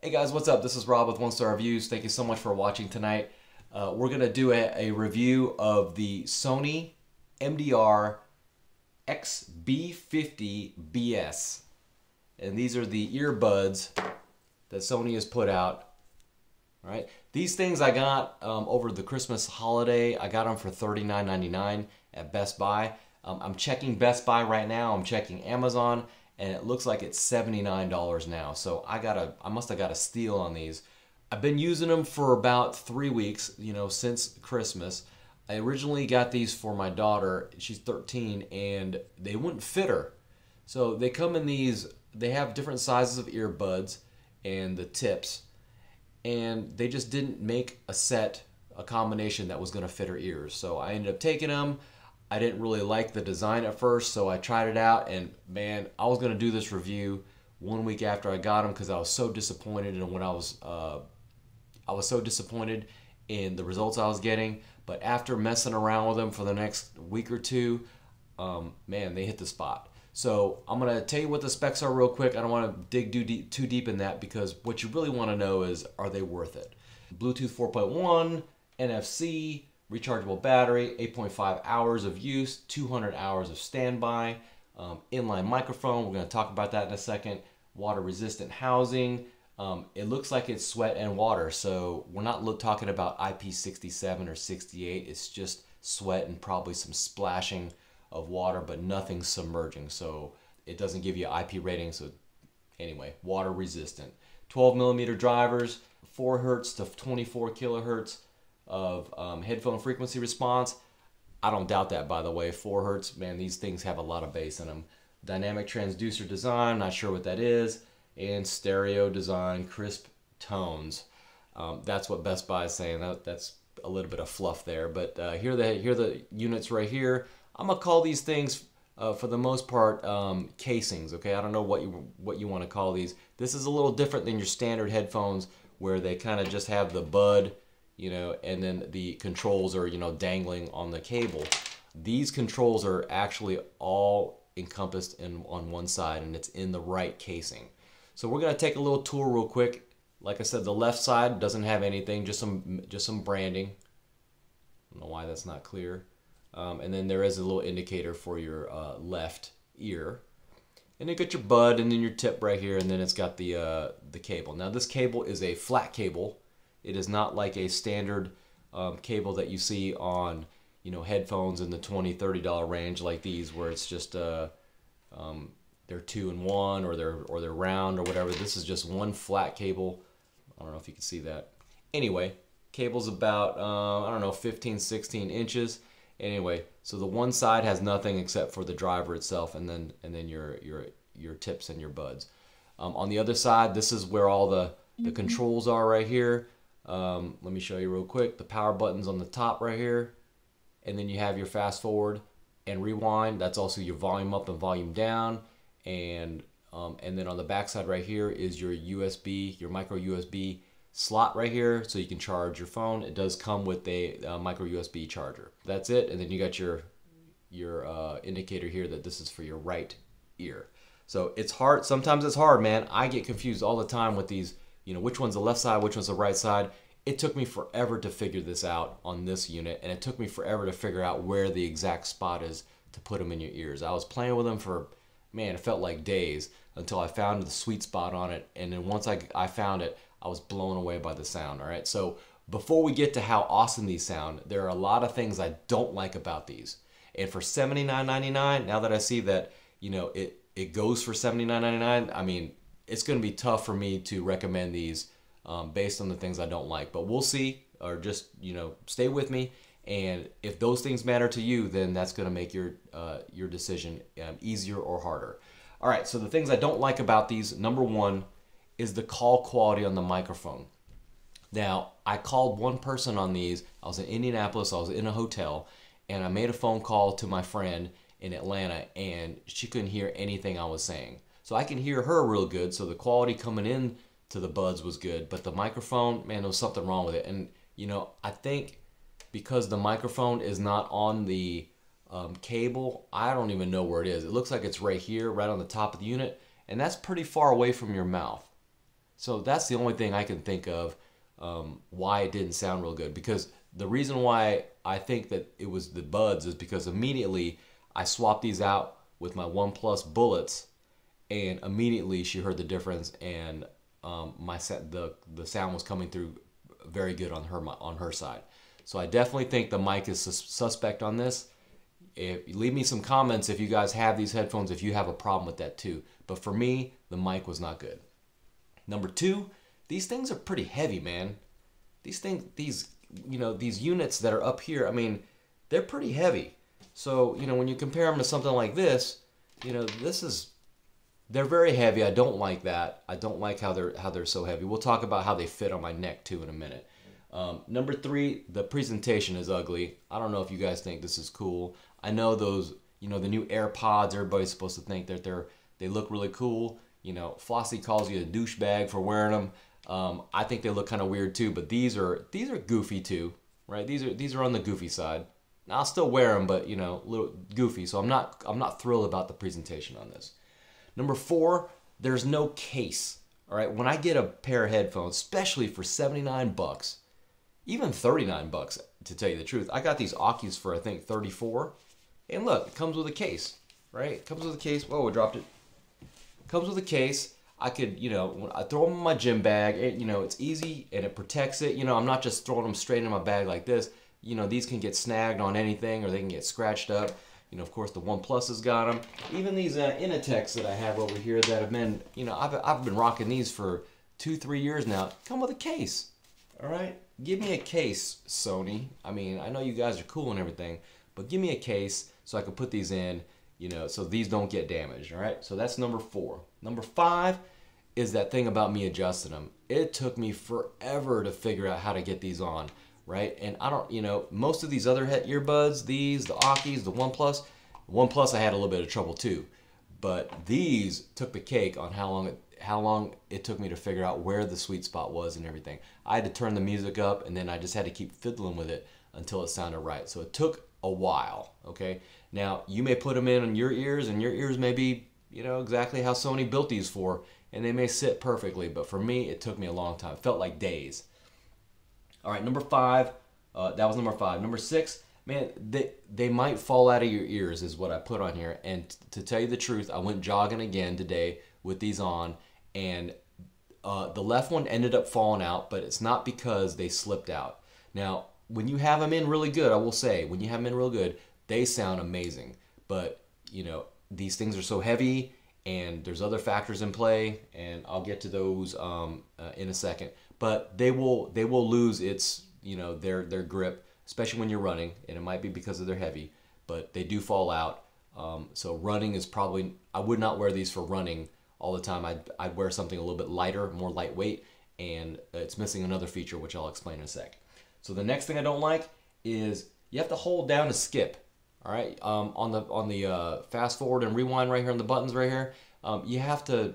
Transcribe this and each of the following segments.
Hey guys, what's up? This is Rob with Wonstar Reviews. Thank you so much for watching tonight. We're going to do a review of the Sony MDRX50BS. And these are the earbuds that Sony has put out. All right. These things I got over the Christmas holiday. I got them for $39.99 at Best Buy. I'm checking Best Buy right now. I'm checking Amazon. And it looks like it's $79 now. So I must have got a steal on these. I've been using them for about 3 weeks, since Christmas. I originally got these for my daughter. She's 13 and they wouldn't fit her. So they come in these, they have different sizes of earbuds and the tips. And they just didn't make a combination that was gonna fit her ears. So I ended up taking them. I didn't really like the design at first, so I tried it out, and man, I was gonna do this review 1 week after I got them because I was so disappointed in I was so disappointed in the results I was getting. But after messing around with them for the next week or two, man, they hit the spot. So I'm gonna tell you what the specs are real quick. I don't want to dig too deep in that because what you really want to know is, are they worth it? Bluetooth 4.1, NFC. Rechargeable battery, 8.5 hours of use, 200 hours of standby, inline microphone, we're going to talk about that in a second, water resistant housing. It looks like it's sweat and water, so we're not talking about IP67 or 68, it's just sweat and probably some splashing of water, but nothing submerging, so it doesn't give you an IP rating. So anyway, water resistant. 12mm drivers, 4 Hz to 24 kilohertz of headphone frequency response. I don't doubt that, by the way. 4 Hertz, man, these things have a lot of bass in them. Dynamic transducer design, not sure what that is. And stereo design, crisp tones. That's what Best Buy is saying. That's a little bit of fluff there. But here are the units right here. I'm gonna call these things, for the most part, casings. Okay, I don't know what you want to call these. This is a little different than your standard headphones, where they kind of just have the bud, and then the controls are, dangling on the cable. These controls are actually all encompassed on one side, and it's in the right casing. So we're gonna take a little tour real quick. Like I said, the left side doesn't have anything, just some branding. I don't know why that's not clear. And then there is a little indicator for your left ear. And you got your bud, and then your tip right here, and then it's got the cable. Now this cable is a flat cable. It is not like a standard cable that you see on, headphones in the $20, $30 range like these, where it's just they're 2-in-1 or they're round or whatever. This is just one flat cable. I don't know if you can see that. Anyway, cable's about I don't know, 15, 16 inches. Anyway, so the one side has nothing except for the driver itself, and then your tips and your buds. On the other side, this is where all the controls are right here. Let me show you real quick. The power button's on the top right here, and then you have your fast forward and rewind. That's also your volume up and volume down, and then on the back side right here is your USB, your micro USB slot right here, so you can charge your phone. It does come with a micro USB charger. That's it, and then you got your indicator here that this is for your right ear. So it's hard. Sometimes it's hard, man. I get confused all the time with these. Which one's the left side, which one's the right side. It took me forever to figure this out on this unit, and it took me forever to figure out where the exact spot is to put them in your ears. I was playing with them for, man, it felt like days until I found the sweet spot on it, and then once I found it, I was blown away by the sound, all right? So before we get to how awesome these sound, there are a lot of things I don't like about these. And for $79.99, now that I see that, it goes for $79.99, I mean, it's going to be tough for me to recommend these based on the things I don't like. But we'll see, or just, stay with me. And if those things matter to you, then that's going to make your decision easier or harder. All right, so the things I don't like about these, number one, is the call quality on the microphone. Now, I called one person on these. I was in Indianapolis. I was in a hotel, and I made a phone call to my friend in Atlanta, and she couldn't hear anything I was saying. So I can hear her real good, so the quality coming in to the buds was good, but the microphone, man, there was something wrong with it. And, I think because the microphone is not on the cable, I don't even know where it is. It looks like it's right here, right on the top of the unit, and that's pretty far away from your mouth. So that's the only thing I can think of why it didn't sound real good. Because the reason why I think that it was the buds is because immediately I swapped these out with my OnePlus Bullets, and immediately she heard the difference, and the sound was coming through very good on her side. So I definitely think the mic is suspect on this. Leave me some comments if you guys have these headphones, if you have a problem with that too. But for me, the mic was not good. Number two, these things are pretty heavy, man. These units that are up here, I mean, they're pretty heavy. So, when you compare them to something like this, they're very heavy. I don't like that. I don't like how they're so heavy. We'll talk about how they fit on my neck too in a minute. Number three, the presentation is ugly. I don't know if you guys think this is cool. I know those, the new AirPods, everybody's supposed to think that they look really cool. Flossie calls you a douchebag for wearing them. I think they look kind of weird too, but these are goofy too, right? These are on the goofy side. Now, I'll still wear them, but a little goofy. So I'm not thrilled about the presentation on this. Number four, there's no case. All right, when I get a pair of headphones, especially for 79 bucks, even 39 bucks to tell you the truth. I got these Akis for I think 34. And look, it comes with a case, right? It comes with a case. Whoa, I dropped it. Comes with a case. I could, I throw them in my gym bag. It's easy and it protects it. I'm not just throwing them straight in my bag like this. These can get snagged on anything or they can get scratched up. Of course, the OnePlus has got them. Even these Innotecs that I have over here that have been, I've been rocking these for 2-3 years now. Come with a case, all right? Give me a case, Sony. I mean, I know you guys are cool and everything, but give me a case so I can put these in, so these don't get damaged, all right? So that's number four. Number five is that thing about me adjusting them. It took me forever to figure out how to get these on, right? And I don't, most of these other earbuds, the Akis, the OnePlus I had a little bit of trouble too. But these took the cake on how long it took me to figure out where the sweet spot was and everything. I had to turn the music up, and then I just had to keep fiddling with it until it sounded right. So it took a while, okay? Now, you may put them in on your ears, and your ears may be, exactly how Sony built these for, and they may sit perfectly, but for me, it took me a long time. It felt like days. All right, number five, that was number five. Number six, man, they might fall out of your ears is what I put on here. And to tell you the truth, I went jogging again today with these on, and the left one ended up falling out, but it's not because they slipped out. Now, when you have them in really good, I will say, when you have them in real good, they sound amazing. But, these things are so heavy, and there's other factors in play, and I'll get to those in a second. But they will lose its, their grip, especially when you're running, and it might be because they're heavy, but they do fall out. So running is probably, I would not wear these for running all the time. I'd wear something a little bit lighter, more lightweight, and it's missing another feature, which I'll explain in a sec. So the next thing I don't like is you have to hold down to skip. All right, on the fast forward and rewind right here on the buttons right here, you have to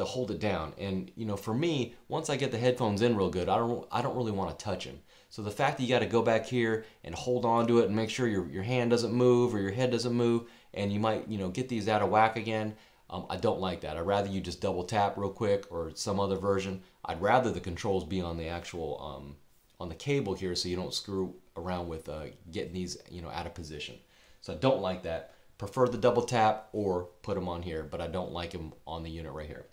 hold it down. And for me, once I get the headphones in real good, I don't really want to touch them. So the fact that you got to go back here and hold on to it and make sure your hand doesn't move or your head doesn't move, and you might get these out of whack again. I don't like that. I'd rather you just double tap real quick or some other version. I'd rather the controls be on the actual on the cable here, so you don't screw around with getting these out of position. So I don't like that. Prefer the double tap or put them on here, but I don't like them on the unit right here.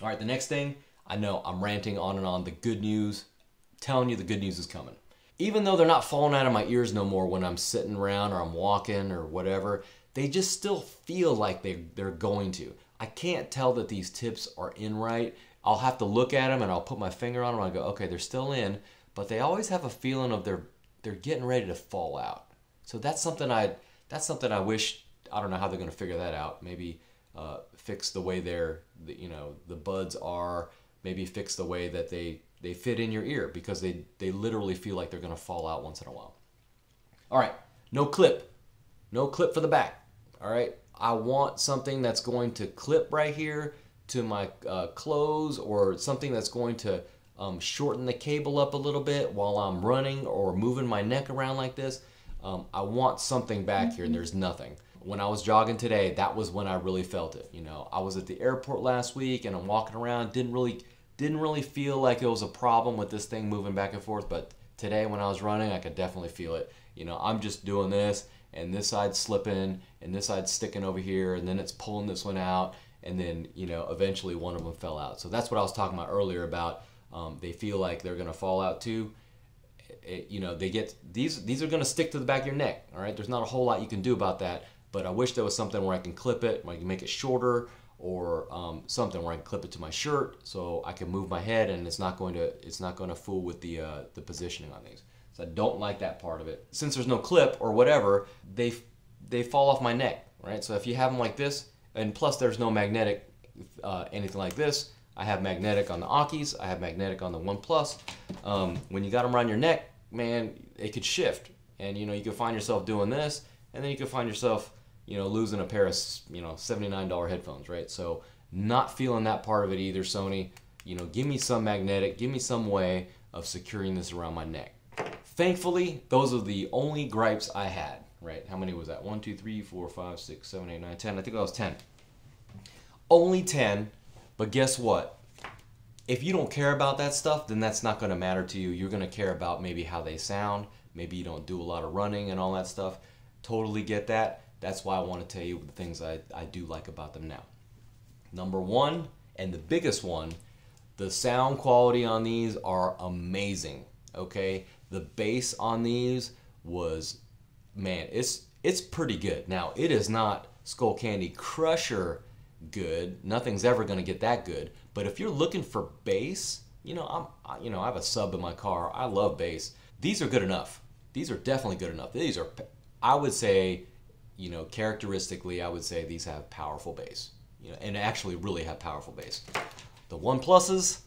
All right, the next thing, I know I'm ranting on and on. The good news, I'm telling you the good news is coming. Even though they're not falling out of my ears no more when I'm sitting around or I'm walking or whatever, they just still feel like they're going to. I can't tell that these tips are in right. I'll have to look at them and I'll put my finger on them and I go, okay, they're still in, but they always have a feeling of they're getting ready to fall out. So that's something I wish, I don't know how they're going to figure that out. Maybe fix the way the buds are. Maybe fix the way that they fit in your ear, because they literally feel like they're going to fall out once in a while. All right, no clip for the back. All right, I want something that's going to clip right here to my clothes, or something that's going to shorten the cable up a little bit while I'm running or moving my neck around like this. I want something back here, and there's nothing. When I was jogging today, that was when I really felt it. I was at the airport last week and I'm walking around, didn't really Didn't really feel like there was a problem with this thing moving back and forth, but today when I was running, I could definitely feel it. You know, I'm just doing this, and this side's slipping, and this side's sticking over here, and then it's pulling this one out, and then, you know, eventually one of them fell out. So that's what I was talking about earlier about they feel like they're gonna fall out too. You know, they get these are gonna stick to the back of your neck. All right, there's not a whole lot you can do about that, but I wish there was something where I can clip it, where I can make it shorter, or something where I can clip it to my shirt so I can move my head and it's not going to fool with the positioning on these. So I don't like that part of it. Since there's no clip or whatever, they fall off my neck, right? So if you have them like this, and plus there's no magnetic anything like this. I have magnetic on the Akis, I have magnetic on the OnePlus. When you got them around your neck, man, it could shift, and you know, you could find yourself doing this, and then you could find yourself, you know, losing a pair of, you know, $79 headphones, right? So not feeling that part of it either, Sony. You know, give me some magnetic, give me some way of securing this around my neck. Thankfully, those are the only gripes I had, right? How many was that? 1, 2, 3, 4, 5, 6, 7, 8, 9, 10. I think that was 10. Only 10, but guess what? If you don't care about that stuff, then that's not going to matter to you. You're going to care about maybe how they sound. Maybe you don't do a lot of running and all that stuff. Totally get that. That's why I want to tell you the things I do like about them now. Number one, and the biggest one, the sound quality on these are amazing, okay? The bass on these was, man, it's pretty good. Now, it is not Skull Candy Crusher good. Nothing's ever going to get that good. But if you're looking for bass, you know, I have a sub in my car. I love bass. These are good enough. These are definitely good enough. These are, I would say, you know, characteristically, I would say these have powerful bass, you know, and actually really have powerful bass. The OnePluses,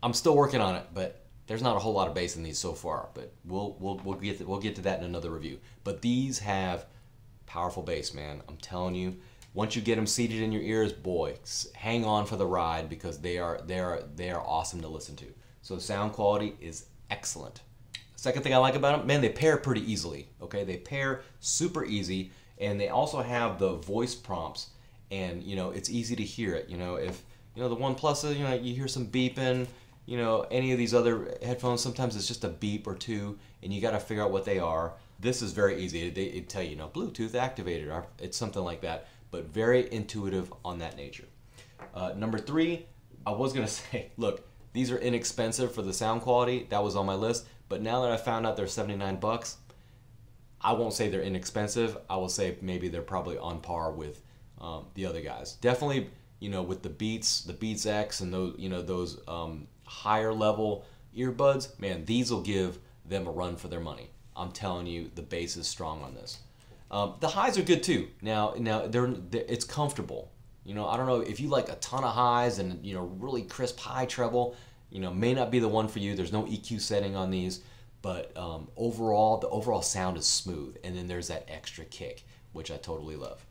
I'm still working on it, but there's not a whole lot of bass in these so far. But we'll get to that in another review. But these have powerful bass, man. I'm telling you. Once you get them seated in your ears, boy, hang on for the ride, because they are awesome to listen to. So the sound quality is excellent. Second thing I like about them, man, they pair pretty easily. Okay, they pair super easy, and they also have the voice prompts, and you know, it's easy to hear it. You know, if you know the OnePluses, you know, you hear some beeping. You know, any of these other headphones, sometimes it's just a beep or two, and you got to figure out what they are. This is very easy. It tell you, you know, Bluetooth activated, or it's something like that. But very intuitive on that nature. Number three, I was gonna say, look, these are inexpensive for the sound quality. That was on my list, but now that I found out they're 79 bucks, I won't say they're inexpensive. I will say maybe they're probably on par with the other guys. Definitely, you know, with the Beats X and those, you know, those higher level earbuds, man, these will give them a run for their money. I'm telling you, the bass is strong on this. The highs are good too. Now it's comfortable. You know, I don't know if you like a ton of highs and, you know, really crisp high treble, you know, may not be the one for you. There's no EQ setting on these, but overall, the overall sound is smooth, and then there's that extra kick, which I totally love.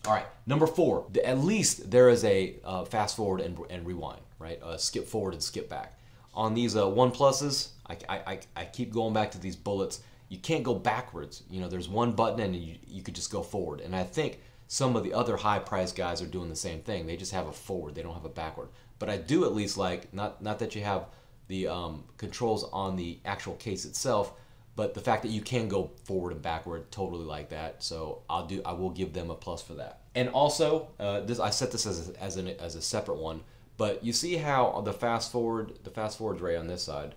All right, number four, at least there is a fast forward and rewind, right? Skip forward and skip back. On these OnePluses, I keep going back to these bullets. You can't go backwards. You know, there's one button and you could just go forward. And I think some of the other high-priced guys are doing the same thing. They just have a forward. They don't have a backward. But I do at least like, not that you have the controls on the actual case itself, but the fact that you can go forward and backward, totally like that. So I will give them a plus for that. And also, I set this as a separate one. But you see how the fast forward's right on this side.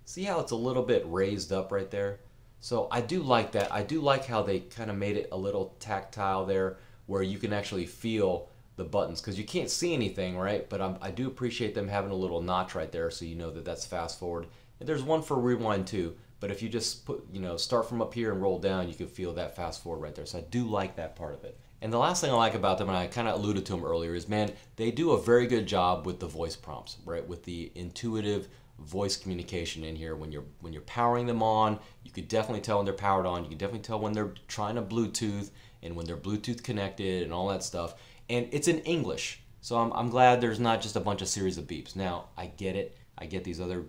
See how it's a little bit raised up right there? So I do like that. I do like how they kind of made it a little tactile there, where you can actually feel the buttons, because you can't see anything, right? But I do appreciate them having a little notch right there, so you know that that's fast forward. And there's one for rewind too, but if you just put, you know, start from up here and roll down, you can feel that fast forward right there. So I do like that part of it. And the last thing I like about them, and I kind of alluded to them earlier, is, man, they do a very good job with the voice prompts, right? With the intuitive voice communication in here. When you're powering them on, you could definitely tell when they're powered on. You can definitely tell when they're trying to Bluetooth and when they're Bluetooth connected and all that stuff. And it's in English, so I'm glad there's not just a bunch of series of beeps. Now, I get it. I get these other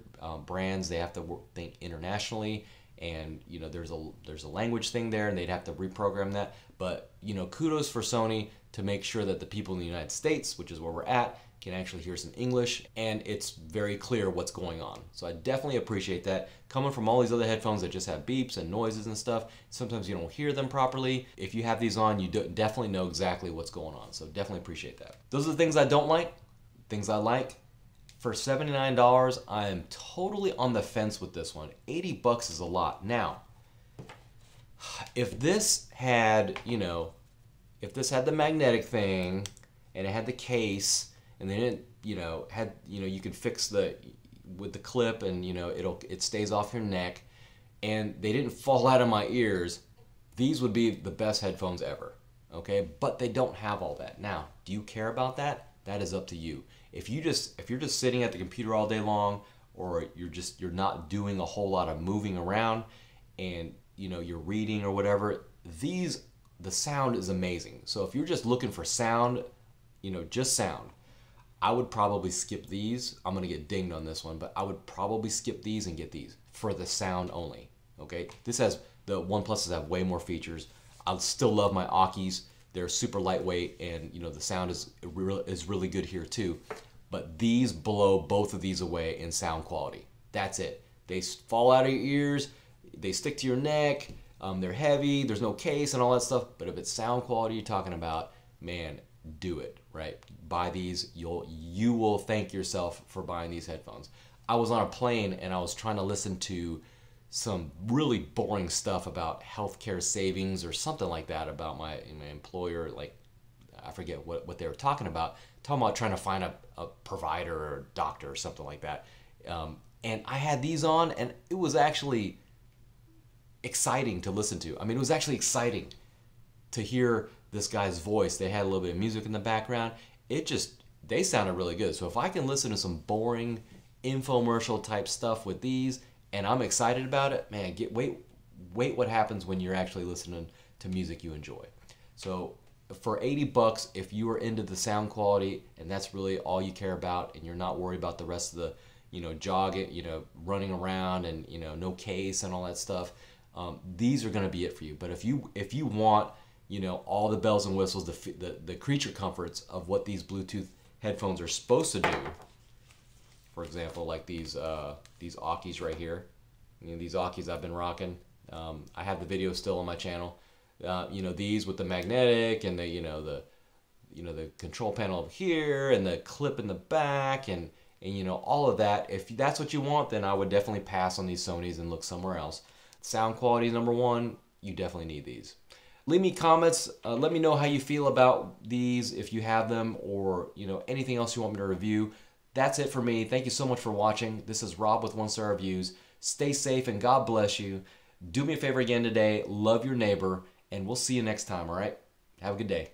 brands. They have to think internationally, and you know, there's a language thing there, and they'd have to reprogram that. But you know, kudos for Sony to make sure that the people in the United States, which is where we're at, can actually hear some English, and it's very clear what's going on. So I definitely appreciate that. Coming from all these other headphones that just have beeps and noises and stuff, sometimes you don't hear them properly. If you have these on, you definitely know exactly what's going on. So definitely appreciate that. Those are the things I don't like. Things I like. For $79, I am totally on the fence with this one. 80 bucks is a lot. Now, if this had, you know, if this had the magnetic thing and it had the case and then it, you know, had, you know, you could fix the with the clip and, you know, it stays off your neck and they didn't fall out of my ears, these would be the best headphones ever. Okay? But they don't have all that. Now, do you care about that? That is up to you. If you're just sitting at the computer all day long, or you're not doing a whole lot of moving around and, you know, you're reading or whatever, the sound is amazing. So if you're just looking for sound, you know, just sound, I would probably skip these. I'm gonna get dinged on this one, but I would probably skip these and get these for the sound only. Okay, the OnePluses have way more features. I still love my Akis. They're super lightweight, and you know the sound is really good here too. But these blow both of these away in sound quality. That's it. They fall out of your ears. They stick to your neck. They're heavy. There's no case and all that stuff. But if it's sound quality you're talking about, man, do it, right? Buy these. You will thank yourself for buying these headphones. I was on a plane and I was trying to listen to some really boring stuff about healthcare savings or something like that about my employer. Like, I forget what they were talking about trying to find a provider or a doctor or something like that. And I had these on and it was actually exciting to listen to. I mean, it was actually exciting to hear this guy's voice. They had a little bit of music in the background. They sounded really good. So if I can listen to some boring infomercial type stuff with these and I'm excited about it, man, wait what happens when you're actually listening to music you enjoy. So for 80 bucks, if you are into the sound quality and that's really all you care about and you're not worried about the rest of the, you know, jogging, you know, running around and, you know, no case and all that stuff, these are going to be it for you. But if you want, you know, all the bells and whistles, the creature comforts of what these Bluetooth headphones are supposed to do, for example, like these Akis right here, you know, these Akis I've been rocking. I have the video still on my channel. You know, these with the magnetic and the control panel over here and the clip in the back and you know, all of that. If that's what you want, then I would definitely pass on these Sonys and look somewhere else. Sound quality is number one. You definitely need these. Leave me comments. Let me know how you feel about these, if you have them, or you know, anything else you want me to review. That's it for me. Thank you so much for watching. This is Rob with Wonstar Reviews. Stay safe and God bless you. Do me a favor again today. Love your neighbor, and we'll see you next time. All right. Have a good day.